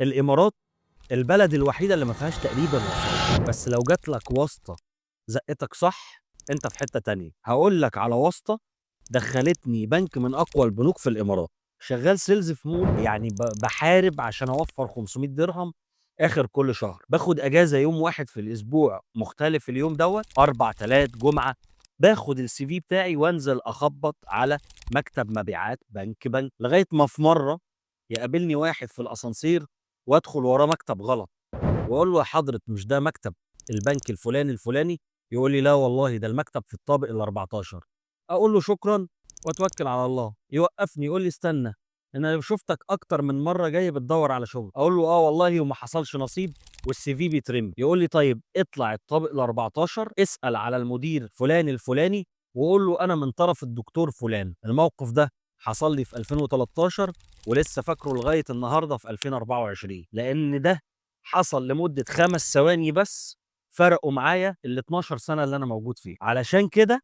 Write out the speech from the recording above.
الامارات البلد الوحيده اللي ما فيهاش تقريبا وسايط، بس لو جات لك واسطه زقتك صح انت في حته تانية. هقول لك على واسطه دخلتني بنك من اقوى البنوك في الامارات. شغال سيلز في مول، يعني بحارب عشان اوفر 500 درهم اخر كل شهر. باخد اجازه يوم واحد في الاسبوع مختلف، اليوم دوت اربع تلات جمعه. باخد السي في بتاعي وانزل اخبط على مكتب مبيعات بنك لغايه ما في مره يقابلني واحد في الاسانسير وادخل وراه مكتب غلط، واقول له يا حضرة مش ده مكتب البنك الفلاني الفلاني؟ يقول لي لا والله ده المكتب في الطابق ال 14. اقول له شكرا واتوكل على الله. يوقفني يقول لي استنى، انا شفتك اكتر من مره جاي بتدور على شغل. اقول له اه والله وما حصلش نصيب والسي في بيترمي. يقول لي طيب اطلع الطابق ال 14 اسال على المدير فلان الفلاني وقول له انا من طرف الدكتور فلان. الموقف ده حصل لي في 2013 ولسه فاكره لغايه النهارده في 2024، لان ده حصل لمدة 5 ثواني بس فرقوا معايا ال 12 سنة اللي أنا موجود فيها. علشان كده